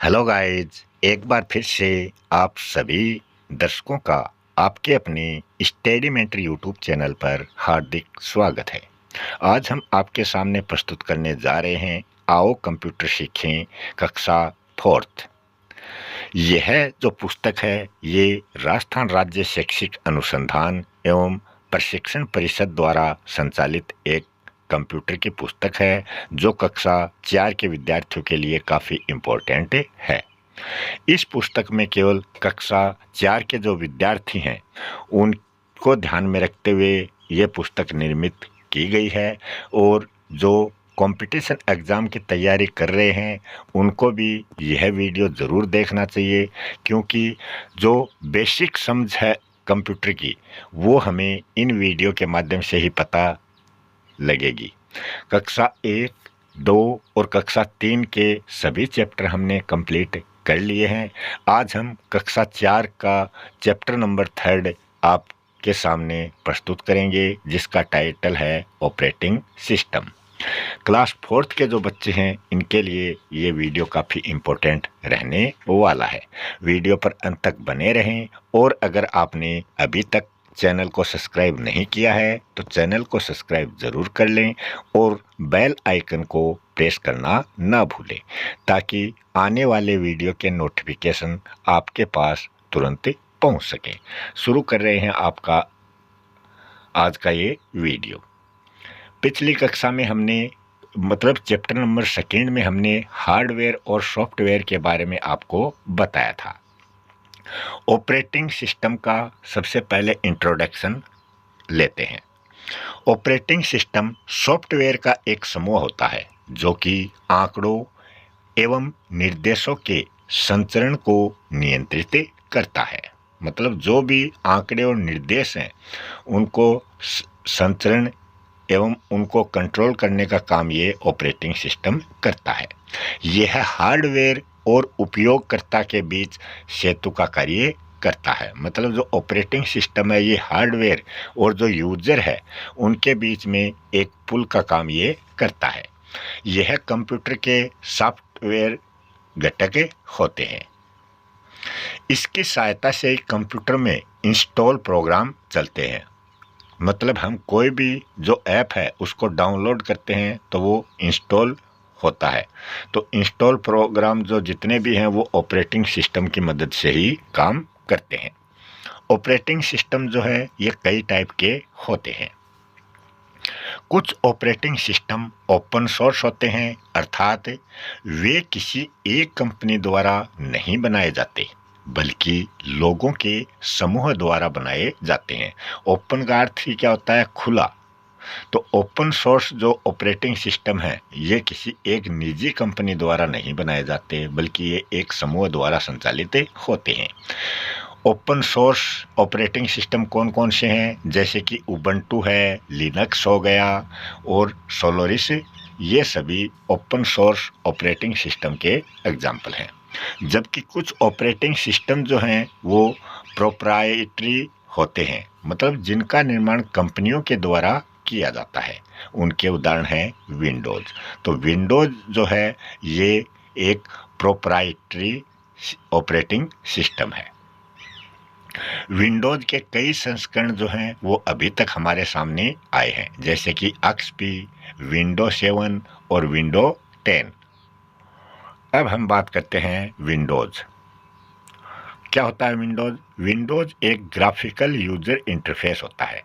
Hello guys, एक बार फिर से आप सभी दर्शकों का आपके अपने स्टडीमेंटर यूट्यूब चैनल पर हार्दिक स्वागत है। आज हम आपके सामने प्रस्तुत करने जा रहे हैं आओ कंप्यूटर सीखें कक्षा 4th। यह जो पुस्तक है ये राजस्थान राज्य शैक्षिक अनुसंधान एवं प्रशिक्षण परिषद द्वारा संचालित एक कंप्यूटर की पुस्तक है जो कक्षा 4 के विद्यार्थियों के लिए काफ़ी इम्पोर्टेंट है। इस पुस्तक में केवल कक्षा 4 के जो विद्यार्थी हैं उनको ध्यान में रखते हुए ये पुस्तक निर्मित की गई है और जो कंपटीशन एग्ज़ाम की तैयारी कर रहे हैं उनको भी यह वीडियो ज़रूर देखना चाहिए, क्योंकि जो बेसिक समझ है कंप्यूटर की वो हमें इन वीडियो के माध्यम से ही पता लगेगी। कक्षा 1, 2 और कक्षा 3 के सभी चैप्टर हमने कंप्लीट कर लिए हैं। आज हम कक्षा 4 का चैप्टर नंबर 3 आपके सामने प्रस्तुत करेंगे, जिसका टाइटल है ऑपरेटिंग सिस्टम। क्लास 4th के जो बच्चे हैं इनके लिए ये वीडियो काफ़ी इम्पोर्टेंट रहने वाला है। वीडियो पर अंत तक बने रहें और अगर आपने अभी तक चैनल को सब्सक्राइब नहीं किया है तो चैनल को सब्सक्राइब ज़रूर कर लें और बेल आइकन को प्रेस करना ना भूलें, ताकि आने वाले वीडियो के नोटिफिकेशन आपके पास तुरंत पहुंच सके। शुरू कर रहे हैं आपका आज का ये वीडियो। पिछली कक्षा में हमने चैप्टर नंबर 2 में हमने हार्डवेयर और सॉफ्टवेयर के बारे में आपको बताया था। ऑपरेटिंग सिस्टम का सबसे पहले इंट्रोडक्शन लेते हैं। ऑपरेटिंग सिस्टम सॉफ्टवेयर का एक समूह होता है जो कि आंकड़ों एवं निर्देशों के संचरण को नियंत्रित करता है। मतलब जो भी आंकड़े और निर्देश हैं उनको संचरण एवं उनको कंट्रोल करने का काम ये ऑपरेटिंग सिस्टम करता है। यह हार्डवेयर और उपयोगकर्ता के बीच सेतु का कार्य करता है। मतलब जो ऑपरेटिंग सिस्टम है ये हार्डवेयर और जो यूजर है उनके बीच में एक पुल का काम ये करता है। यह कंप्यूटर के सॉफ्टवेयर घटक होते हैं। इसकी सहायता से कंप्यूटर में इंस्टॉल प्रोग्राम चलते हैं। मतलब हम कोई भी जो ऐप है उसको डाउनलोड करते हैं तो वो इंस्टॉल होता है। तो इंस्टॉल प्रोग्राम जो जितने भी हैं वो ऑपरेटिंग सिस्टम की मदद से ही काम करते हैं। ऑपरेटिंग सिस्टम जो है ये कई टाइप के होते हैं। कुछ ऑपरेटिंग सिस्टम ओपन सोर्स होते हैं, अर्थात वे किसी एक कंपनी द्वारा नहीं बनाए जाते बल्कि लोगों के समूह द्वारा बनाए जाते हैं। ओपन का अर्थ ही क्या होता है? खुला। तो ओपन सोर्स जो ऑपरेटिंग सिस्टम है ये किसी एक निजी कंपनी द्वारा नहीं बनाए जाते बल्कि ये एक समूह द्वारा संचालित होते हैं। ओपन सोर्स ऑपरेटिंग सिस्टम कौन कौन से हैं? जैसे कि उबंटू है, लिनक्स हो गया और सोलारिस, ये सभी ओपन सोर्स ऑपरेटिंग सिस्टम के एग्जाम्पल हैं। जबकि कुछ ऑपरेटिंग सिस्टम जो हैं वो प्रोप्राइटरी होते हैं, मतलब जिनका निर्माण कंपनियों के द्वारा किया जाता है। उनके उदाहरण हैं विंडोज। तो विंडोज जो है ये एक प्रोप्राइटरी ऑपरेटिंग सिस्टम है। विंडोज के कई संस्करण जो हैं वो अभी तक हमारे सामने आए हैं, जैसे कि एक्सपी, विंडो 7 और विंडो 10। अब हम बात करते हैं विंडोज। क्या होता है विंडोज? विंडोज एक ग्राफिकल यूजर इंटरफेस होता है।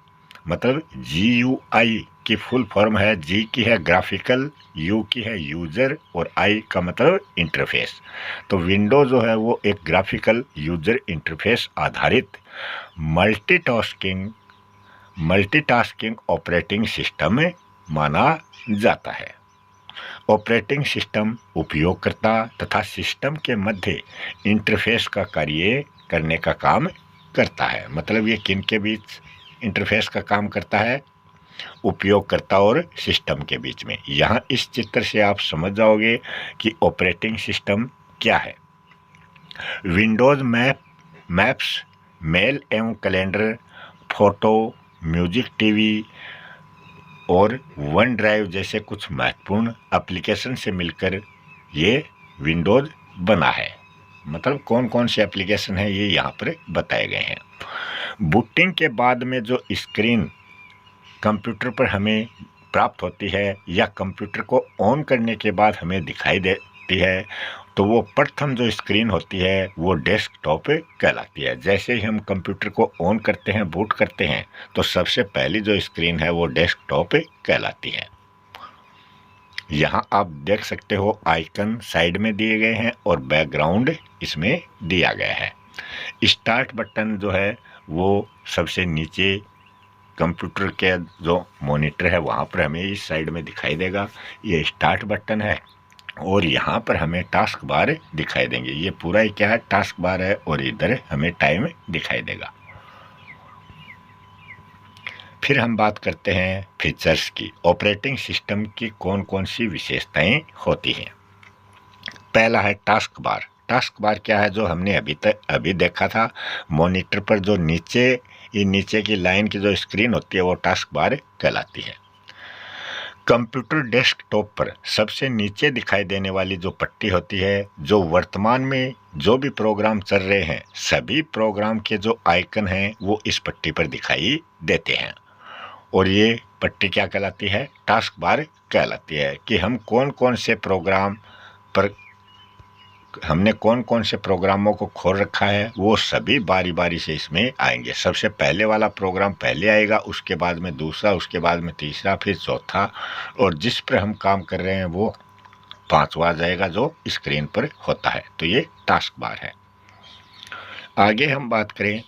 मतलब GUI की फुल फॉर्म है, G की है ग्राफिकल, U की है यूजर और I का मतलब इंटरफेस। तो विंडो जो है वो एक ग्राफिकल यूजर इंटरफेस आधारित मल्टीटास्किंग ऑपरेटिंग सिस्टम माना जाता है। ऑपरेटिंग सिस्टम उपयोगकर्ता तथा सिस्टम के मध्य इंटरफेस का कार्य करने का काम करता है। मतलब ये किन के बीच इंटरफेस का काम करता है? उपयोगकर्ता और सिस्टम के बीच में। यहाँ इस चित्र से आप समझ जाओगे कि ऑपरेटिंग सिस्टम क्या है। विंडोज मैप्स, मेल एवं कैलेंडर, फोटो, म्यूजिक, टीवी और वन ड्राइव जैसे कुछ महत्वपूर्ण एप्लीकेशन से मिलकर ये विंडोज बना है, मतलब कौन कौन से एप्लीकेशन है ये यहाँ पर बताए गए हैं। बूटिंग के बाद में जो स्क्रीन कंप्यूटर पर हमें प्राप्त होती है या कंप्यूटर को ऑन करने के बाद हमें दिखाई देती है, तो वो प्रथम जो स्क्रीन होती है वो डेस्कटॉप कहलाती है। जैसे ही हम कंप्यूटर को ऑन करते हैं, बूट करते हैं, तो सबसे पहली जो स्क्रीन है वो डेस्कटॉप कहलाती है। यहाँ आप देख सकते हो आइकन साइड में दिए गए हैं और बैकग्राउंड इसमें दिया गया है। स्टार्ट बटन जो है वो सबसे नीचे कंप्यूटर के जो मॉनिटर है वहाँ पर हमें इस साइड में दिखाई देगा, ये स्टार्ट बटन है। और यहाँ पर हमें टास्क बार दिखाई देंगे, ये पूरा ही क्या है, टास्क बार है, और इधर हमें टाइम दिखाई देगा। फिर हम बात करते हैं फीचर्स की। ऑपरेटिंग सिस्टम की कौन कौन सी विशेषताएं होती हैं। पहला है टास्क बार। टास्क बार क्या है, जो हमने अभी देखा था मॉनिटर पर, जो नीचे की लाइन की जो स्क्रीन होती है वो टास्क बार कहलाती है। कंप्यूटर डेस्कटॉप पर सबसे नीचे दिखाई देने वाली जो पट्टी होती है, जो वर्तमान में जो भी प्रोग्राम चल रहे हैं सभी प्रोग्राम के जो आइकन हैं वो इस पट्टी पर दिखाई देते हैं। और ये पट्टी क्या कहलाती है, टास्क बार कहलाती है, कि हम कौन कौन से प्रोग्राम पर हमने कौन कौन से प्रोग्रामों को खोल रखा है वो सभी बारी बारी से इसमें आएंगे। सबसे पहले वाला प्रोग्राम पहले आएगा, उसके बाद में दूसरा, उसके बाद में तीसरा, फिर चौथा, और जिस पर हम काम कर रहे हैं वो पांचवा आ जाएगा जो स्क्रीन पर होता है। तो ये टास्क बार है। आगे हम बात करें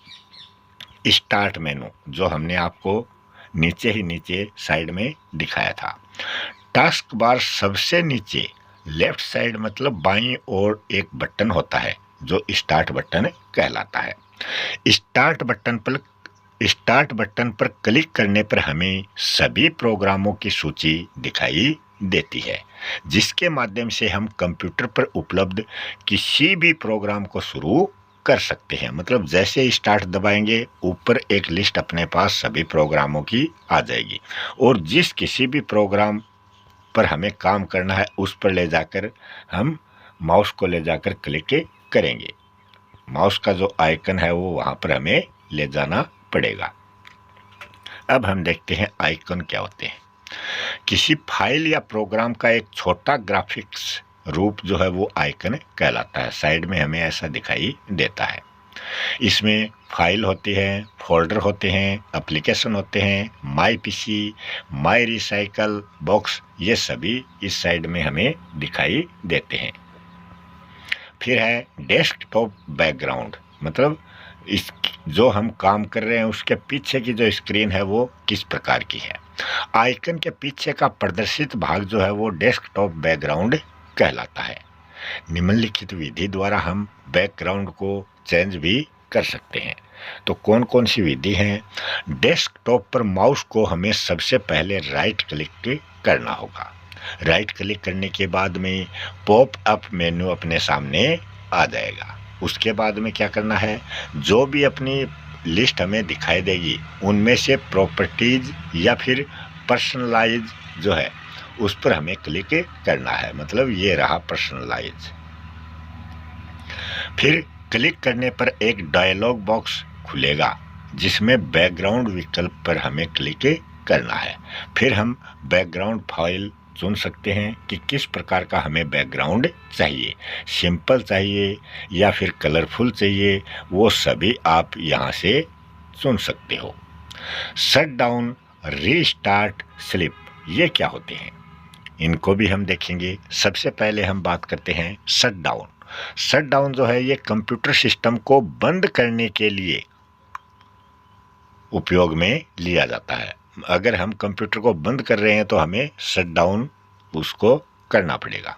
स्टार्ट मेनू, जो हमने आपको नीचे साइड में दिखाया था। टास्क बार सबसे नीचे लेफ्ट साइड मतलब बाईं ओर एक बटन होता है जो स्टार्ट बटन कहलाता है। स्टार्ट बटन पर क्लिक करने पर हमें सभी प्रोग्रामों की सूची दिखाई देती है, जिसके माध्यम से हम कंप्यूटर पर उपलब्ध किसी भी प्रोग्राम को शुरू कर सकते हैं। मतलब जैसे स्टार्ट दबाएंगे ऊपर एक लिस्ट अपने पास सभी प्रोग्रामों की आ जाएगी, और जिस किसी भी प्रोग्राम पर हमें काम करना है उस पर ले जाकर हम माउस को ले जाकर क्लिक करेंगे। माउस का जो आइकन है वो वहाँ पर हमें ले जाना पड़ेगा। अब हम देखते हैं आइकन क्या होते हैं। किसी फाइल या प्रोग्राम का एक छोटा ग्राफिक्स रूप जो है वो आइकन कहलाता है। साइड में हमें ऐसा दिखाई देता है। इसमें फाइल होती है, फोल्डर होते हैं, एप्लीकेशन होते हैं, माई पीसी, माई रिसाइकल बॉक्स, ये सभी इस साइड में हमें दिखाई देते हैं। फिर है डेस्कटॉप बैकग्राउंड, मतलब इस जो हम काम कर रहे हैं उसके पीछे की जो स्क्रीन है वो किस प्रकार की है। आइकन के पीछे का प्रदर्शित भाग जो है वो डेस्कटॉप बैकग्राउंड कहलाता है। निम्नलिखित विधि द्वारा हम बैकग्राउंड को चेंज भी कर सकते हैं। तो कौन कौन सी विधि है। डेस्कटॉप पर माउस को हमें सबसे पहले राइट क्लिक करना होगा। राइट क्लिक करने के बाद में पॉप अप मेन्यू अपने सामने आ जाएगा। उसके बाद में क्या करना है, जो भी अपनी लिस्ट हमें दिखाई देगी उनमें से प्रॉपर्टीज या फिर पर्सनलाइज जो है उस पर हमें क्लिक करना है। मतलब ये रहा पर्सनलाइज। फिर क्लिक करने पर एक डायलॉग बॉक्स खुलेगा जिसमें बैकग्राउंड विकल्प पर हमें क्लिक करना है। फिर हम बैकग्राउंड फाइल चुन सकते हैं कि किस प्रकार का हमें बैकग्राउंड चाहिए, सिंपल चाहिए या फिर कलरफुल चाहिए, वो सभी आप यहाँ से चुन सकते हो। शट डाउन, रीस्टार्ट, स्लिप, ये क्या होते हैं इनको भी हम देखेंगे। सबसे पहले हम बात करते हैं शट डाउन। शट डाउन जो है ये कंप्यूटर सिस्टम को बंद करने के लिए उपयोग में लिया जाता है। अगर हम कंप्यूटर को बंद कर रहे हैं तो हमें शट डाउन उसको करना पड़ेगा।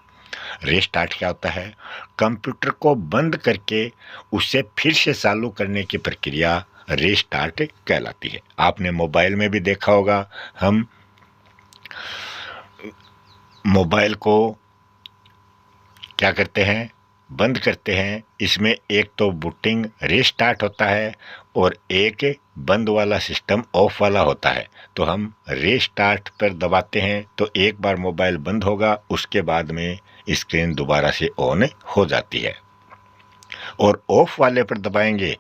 रीस्टार्ट क्या होता है, कंप्यूटर को बंद करके उसे फिर से चालू करने की प्रक्रिया रीस्टार्ट कहलाती है। आपने मोबाइल में भी देखा होगा, हम मोबाइल को क्या करते हैं, बंद करते हैं। इसमें एक तो बूटिंग रीस्टार्ट होता है और एक बंद वाला सिस्टम ऑफ वाला होता है, तो हम रीस्टार्ट पर दबाते हैं तो एक बार मोबाइल बंद होगा, उसके बाद में स्क्रीन दोबारा से ऑन हो जाती है। और ऑफ वाले पर दबाएंगे,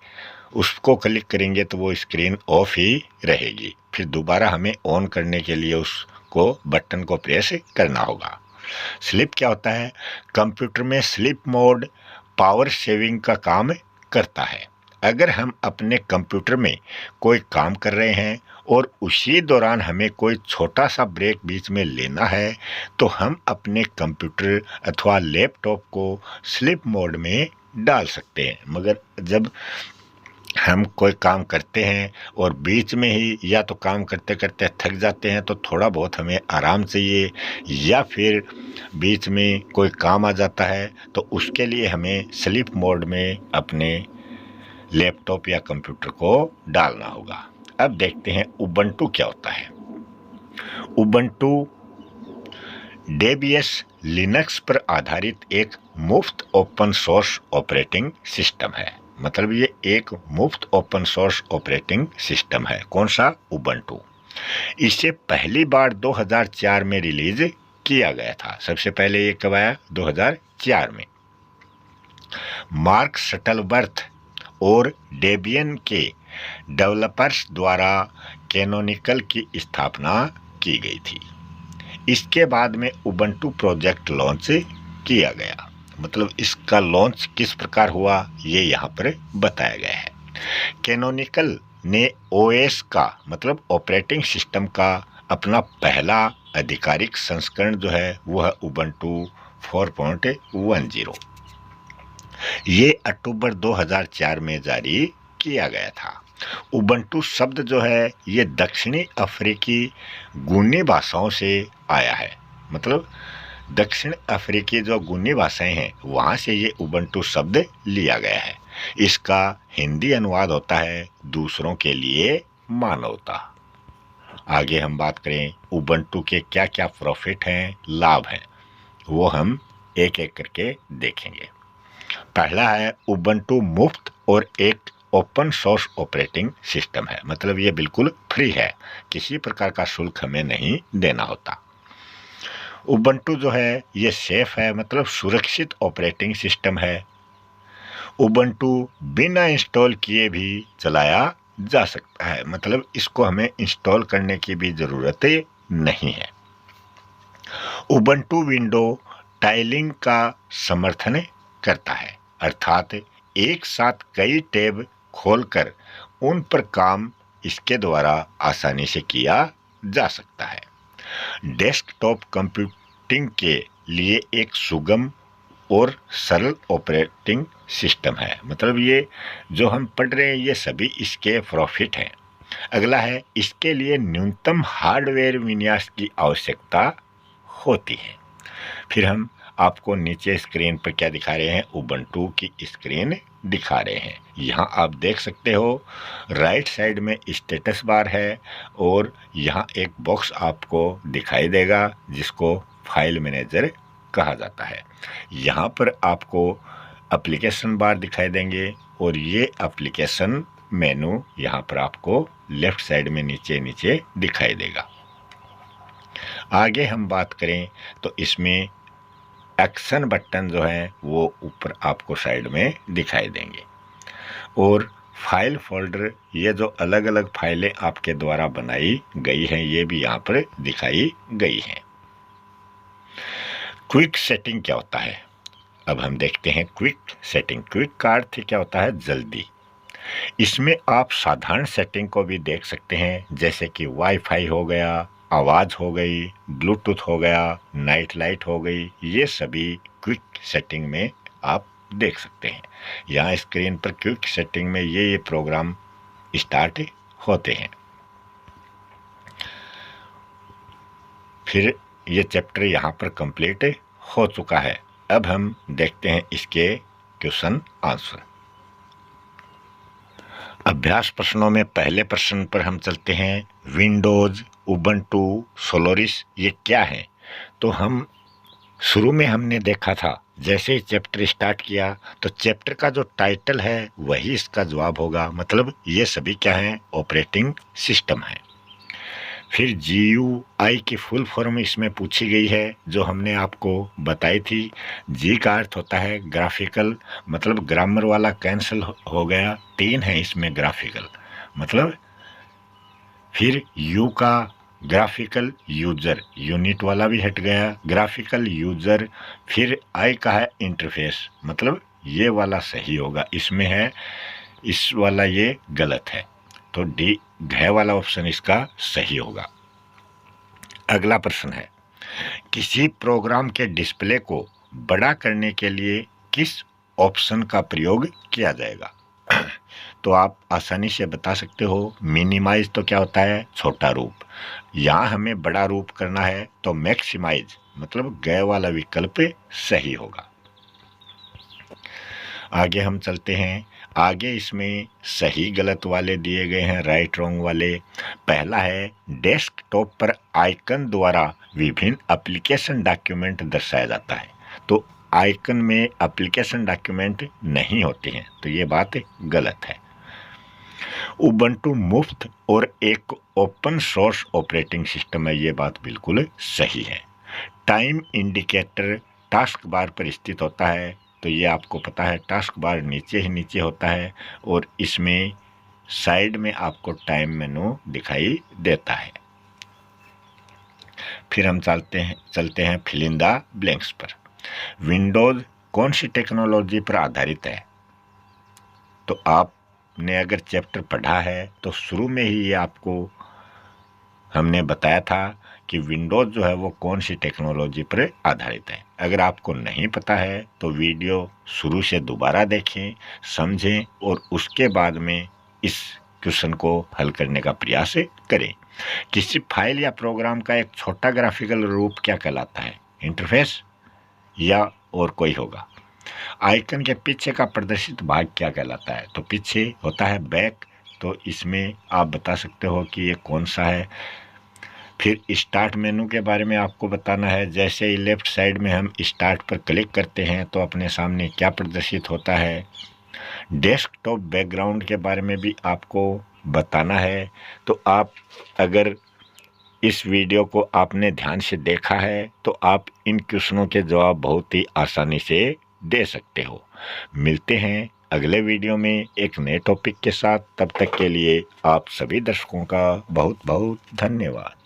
उसको क्लिक करेंगे तो वो स्क्रीन ऑफ ही रहेगी। फिर दोबारा हमें ऑन करने के लिए उसको बटन को प्रेस करना होगा। स्लीप क्या होता है? कंप्यूटर में स्लीप मोड पावर सेविंग का काम करता है। अगर हम अपने कंप्यूटर में कोई काम कर रहे हैं और उसी दौरान हमें कोई छोटा सा ब्रेक बीच में लेना है, तो हम अपने कंप्यूटर अथवा लैपटॉप को स्लीप मोड में डाल सकते हैं। मगर जब हम कोई काम करते हैं और बीच में ही या तो काम करते करते थक जाते हैं तो थोड़ा बहुत हमें आराम चाहिए, या फिर बीच में कोई काम आ जाता है तो उसके लिए हमें स्लीप मोड में अपने लैपटॉप या कंप्यूटर को डालना होगा। अब देखते हैं उबंटू क्या होता है। उबंटू डेबियस लिनक्स पर आधारित एक मुफ्त ओपन सोर्स ऑपरेटिंग सिस्टम है। मतलब ये एक मुफ्त ओपन सोर्स ऑपरेटिंग सिस्टम है। कौन सा? उबंटू। इसे पहली बार 2004 में रिलीज किया गया था। सबसे पहले ये कब आया? 2004 में। मार्क शटलवर्थ और डेबियन के डेवलपर्स द्वारा कैनोनिकल की स्थापना की गई थी। इसके बाद में उबंटू प्रोजेक्ट लॉन्च किया गया। मतलब इसका लॉन्च किस प्रकार हुआ ये यहाँ पर बताया गया है। कैनोनिकल ने ओएस का मतलब ऑपरेटिंग सिस्टम का अपना पहला आधिकारिक संस्करण जो है वह उबंटू 4.10 ये अक्टूबर 2004 में जारी किया गया था। उबंटू शब्द जो है ये दक्षिणी अफ्रीकी गुनी भाषाओं से आया है। मतलब दक्षिण अफ्रीकी जो गुनी भाषाएं हैं वहाँ से ये उबंटू शब्द लिया गया है। इसका हिंदी अनुवाद होता है दूसरों के लिए मानवता। आगे हम बात करें उबंटू के क्या क्या प्रॉफिट हैं, लाभ हैं, वो हम एक एक करके देखेंगे। पहला है उबंटू मुफ्त और एक ओपन सोर्स ऑपरेटिंग सिस्टम है। मतलब ये बिल्कुल फ्री है, किसी प्रकार का शुल्क हमें नहीं देना होता। उबंटू जो है ये सेफ है, मतलब सुरक्षित ऑपरेटिंग सिस्टम है। उबंटू बिना इंस्टॉल किए भी चलाया जा सकता है। मतलब इसको हमें इंस्टॉल करने की भी ज़रूरत नहीं है। उबंटू विंडो टाइलिंग का समर्थन करता है, अर्थात एक साथ कई टैब खोलकर उन पर काम इसके द्वारा आसानी से किया जा सकता है। डेस्कटॉप कंप्यूटिंग के लिए एक सुगम और सरल ऑपरेटिंग सिस्टम है। मतलब ये जो हम पढ़ रहे हैं ये सभी इसके प्रॉफिट हैं। अगला है इसके लिए न्यूनतम हार्डवेयर विन्यास की आवश्यकता होती है। फिर हम आपको नीचे स्क्रीन पर क्या दिखा रहे हैं? उबंटू की स्क्रीन दिखा रहे हैं। यहाँ आप देख सकते हो राइट साइड में स्टेटस बार है और यहाँ एक बॉक्स आपको दिखाई देगा जिसको फाइल मैनेजर कहा जाता है। यहाँ पर आपको एप्लीकेशन बार दिखाई देंगे और ये एप्लीकेशन मेनू यहाँ पर आपको लेफ्ट साइड में नीचे नीचे दिखाई देगा। आगे हम बात करें तो इसमें एक्शन बटन जो है वो ऊपर आपको साइड में दिखाई देंगे और फाइल फोल्डर, ये जो अलग अलग फाइलें आपके द्वारा बनाई गई हैं ये भी यहाँ पर दिखाई गई हैं। क्विक सेटिंग क्या होता है? अब हम देखते हैं क्विक सेटिंग। क्विक का अर्थ क्या होता है? जल्दी। इसमें आप साधारण सेटिंग को भी देख सकते हैं, जैसे कि वाईफाई हो गया, आवाज़ हो गई, ब्लूटूथ हो गया, नाइट लाइट हो गई, ये सभी क्विक सेटिंग में आप देख सकते हैं। यहाँ स्क्रीन पर क्विक सेटिंग में ये प्रोग्राम स्टार्ट होते हैं। फिर ये चैप्टर यहाँ पर कंप्लीट हो चुका है। अब हम देखते हैं इसके क्वेश्चन आंसर। अभ्यास प्रश्नों में पहले प्रश्न पर हम चलते हैं। विंडोज, उबंटू, सोलारिस ये क्या है? तो हम शुरू में हमने देखा था जैसे ही चैप्टर स्टार्ट किया तो चैप्टर का जो टाइटल है वही इसका जवाब होगा, मतलब ये सभी क्या हैं, ऑपरेटिंग सिस्टम है। फिर GUI की फुल फॉर्म इसमें पूछी गई है जो हमने आपको बताई थी। जी का अर्थ होता है ग्राफिकल, मतलब ग्रामर वाला कैंसिल हो गया, 3 है इसमें ग्राफिकल मतलब। फिर यू का ग्राफिकल यूजर, यूनिट वाला भी हट गया, ग्राफिकल यूजर। फिर आई का है इंटरफेस, मतलब ये वाला सही होगा, इसमें है इस वाला ये गलत है, तो डी घ वाला ऑप्शन इसका सही होगा। अगला प्रश्न है, किसी प्रोग्राम के डिस्प्ले को बड़ा करने के लिए किस ऑप्शन का प्रयोग किया जाएगा? तो आप आसानी से बता सकते हो, मिनिमाइज तो क्या होता है, छोटा रूप। यहाँ हमें बड़ा रूप करना है तो मैक्सिमाइज, मतलब गए वाला विकल्प सही होगा। आगे हम चलते हैं। आगे इसमें सही गलत वाले दिए गए हैं, राइट रॉन्ग वाले। पहला है, डेस्कटॉप पर आइकन द्वारा विभिन्न एप्लीकेशन डॉक्यूमेंट दर्शाया जाता है। तो आइकन में एप्लीकेशन डॉक्यूमेंट नहीं होते हैं, तो ये बात गलत है। उबंटू मुफ्त और एक ओपन सोर्स ऑपरेटिंग सिस्टम है, ये बात बिल्कुल सही है। टाइम इंडिकेटर टास्क बार पर स्थित होता है, तो ये आपको पता है, टास्क बार नीचे ही नीचे होता है और इसमें साइड में आपको टाइम मेनू दिखाई देता है। फिर हम चलते हैं फिल इन द ब्लैंक्स पर। विंडोज कौन सी टेक्नोलॉजी पर आधारित है? तो आपने अगर चैप्टर पढ़ा है तो शुरू में ही ये आपको हमने बताया था कि विंडोज जो है वो कौन सी टेक्नोलॉजी पर आधारित है। अगर आपको नहीं पता है तो वीडियो शुरू से दोबारा देखें, समझें और उसके बाद में इस क्वेश्चन को हल करने का प्रयास करें। किसी फाइल या प्रोग्राम का एक छोटा ग्राफिकल रूप क्या कहलाता है? इंटरफेस या और कोई होगा? आइकन के पीछे का प्रदर्शित भाग क्या कहलाता है? तो पीछे होता है बैक, तो इसमें आप बता सकते हो कि ये कौन सा है। फिर स्टार्ट मेनू के बारे में आपको बताना है। जैसे ही लेफ्ट साइड में हम स्टार्ट पर क्लिक करते हैं तो अपने सामने क्या प्रदर्शित होता है। डेस्कटॉप बैकग्राउंड के बारे में भी आपको बताना है। तो आप अगर इस वीडियो को आपने ध्यान से देखा है तो आप इन क्वेश्चनों के जवाब बहुत ही आसानी से दे सकते हो। मिलते हैं अगले वीडियो में एक नए टॉपिक के साथ। तब तक के लिए आप सभी दर्शकों का बहुत बहुत धन्यवाद।